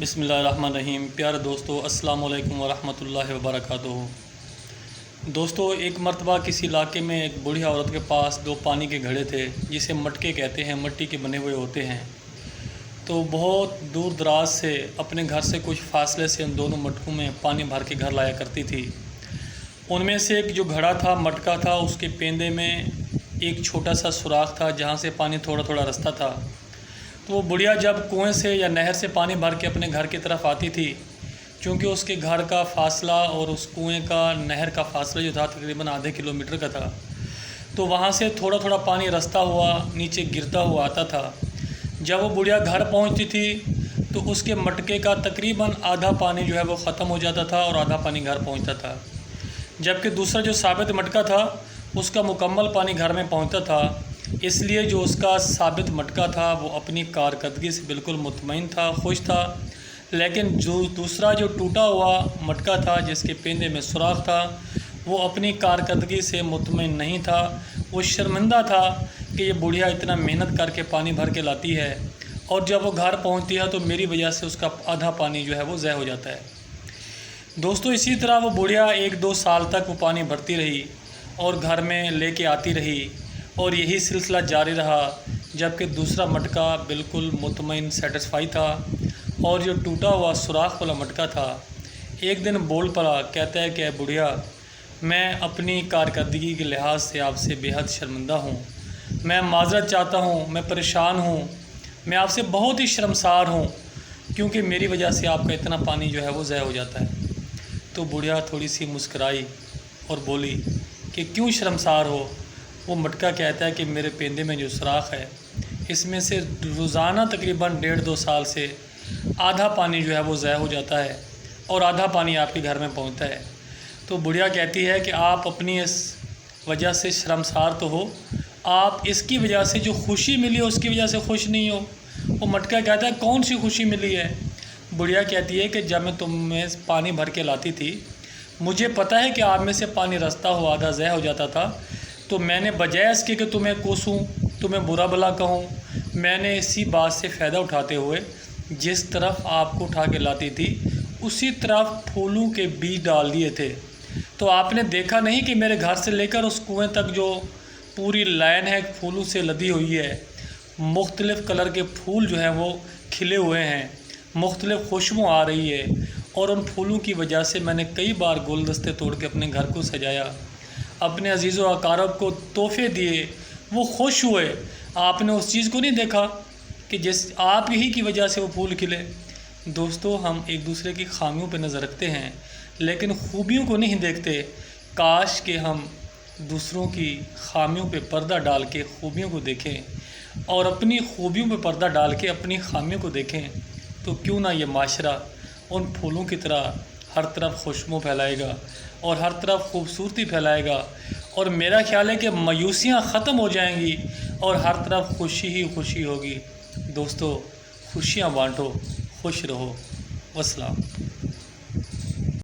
बिस्मिल्लाहिर्रहमानिर्रहीम। प्यारे दोस्तों, अस्सलाम वालेकुम वरहमतुल्लाहि वबरकातुहू। दोस्तों, एक मर्तबा किसी इलाके में एक बूढ़ी औरत के पास दो पानी के घड़े थे, जिसे मटके कहते हैं, मिट्टी के बने हुए होते हैं। तो बहुत दूर दराज से अपने घर से कुछ फासले से उन दोनों मटकों में पानी भर के घर लाया करती थी। उनमें से एक जो घड़ा था, मटका था, उसके पेंदे में एक छोटा सा सुराख था जहाँ से पानी थोड़ा थोड़ा रास्ता था। तो वो बुढ़िया जब कुएं से या नहर से पानी भर के अपने घर की तरफ आती थी, क्योंकि उसके घर का फासला और उस कुएं का नहर का फासला जो था तकरीबन आधे किलोमीटर का था, तो वहाँ से थोड़ा थोड़ा पानी रास्ता हुआ नीचे गिरता हुआ आता था। जब वो बुढ़िया घर पहुँचती थी तो उसके मटके का तकरीबन आधा पानी जो है वो ख़त्म हो जाता था और आधा पानी घर पहुँचता था, जबकि दूसरा जो साबित मटका था उसका मुकम्मल पानी घर में पहुँचता था। इसलिए जो उसका साबित मटका था वो अपनी कारकर्दगी से बिल्कुल मुतमईन था, खुश था। लेकिन जो दूसरा जो टूटा हुआ मटका था, जिसके पेंदे में सुराख था, वो अपनी कारकर्दगी से मुतमईन नहीं था। वो शर्मिंदा था कि ये बुढ़िया इतना मेहनत करके पानी भर के लाती है और जब वो घर पहुंचती है तो मेरी वजह से उसका आधा पानी जो है वो ज़ाया हो जाता है। दोस्तों, इसी तरह वो बुढ़िया 1-2 साल तक वो पानी भरती रही और घर में लेके आती रही और यही सिलसिला जारी रहा, जबकि दूसरा मटका बिल्कुल मुतमईन सेटिस्फाई था और जो टूटा हुआ सुराख वाला मटका था एक दिन बोल पड़ा। कहता है कि बुढ़िया, मैं अपनी कारकर्दगी के लिहाज से आपसे बेहद शर्मिंदा हूँ, मैं माज़रत चाहता हूँ, मैं परेशान हूँ, मैं आपसे बहुत ही शर्मसार हूँ, क्योंकि मेरी वजह से आपका इतना पानी जो है वो ज़ाया हो जाता है। तो बुढ़िया थोड़ी सी मुस्कराई और बोली कि क्यों शर्मसार हो। वो मटका कहता है कि मेरे पेंदे में जो सुराख है इसमें से रोज़ाना तकरीबन 1.5-2 साल से आधा पानी जो है वो ज़ाया हो जाता है और आधा पानी आपके घर में पहुंचता है। तो बुढ़िया कहती है कि आप अपनी इस वजह से शर्मसार तो हो, आप इसकी वजह से जो खुशी मिली है उसकी वजह से खुश नहीं हो। वो मटका कहता है कौन सी खुशी मिली है। बुढ़िया कहती है कि जब मैं तुम्हें पानी भर के लाती थी, मुझे पता है कि आप में से पानी रास्ता हो आधा ज़ाया हो जाता था, तो मैंने बजाय इसके कि तुम्हें कोसूं, तुम्हें बुरा भला कहूँ, मैंने इसी बात से फ़ायदा उठाते हुए जिस तरफ आपको उठा के लाती थी उसी तरफ फूलों के बीज डाल दिए थे। तो आपने देखा नहीं कि मेरे घर से लेकर उस कुएं तक जो पूरी लाइन है फूलों से लदी हुई है, मुख्तलिफ़ कलर के फूल जो हैं वो खिले हुए हैं, मुख्तलिफ़ खुशबू आ रही है और उन फूलों की वजह से मैंने कई बार गुलदस्ते तोड़ के अपने घर को सजाया, अपने अजीज़ व अकारब को तोहफे दिए, वो खुश हुए। आपने उस चीज़ को नहीं देखा कि जिस आप ही की वजह से वो फूल खिले। दोस्तों, हम एक दूसरे की खामियों पर नज़र रखते हैं लेकिन खूबियों को नहीं देखते। काश कि हम दूसरों की खामियों पे पर्दा डाल के खूबियों को देखें और अपनी खूबियों पे पर्दा डाल के अपनी खामियों को देखें, तो क्यों ना ये माशरा उन फूलों की तरह हर तरफ खुशबू फैलाएगा और हर तरफ खूबसूरती फैलाएगा और मेरा ख्याल है कि मायूसियाँ ख़त्म हो जाएंगी और हर तरफ खुशी ही खुशी होगी। दोस्तों, खुशियाँ बांटो, खुश रहो। वस्सलाम।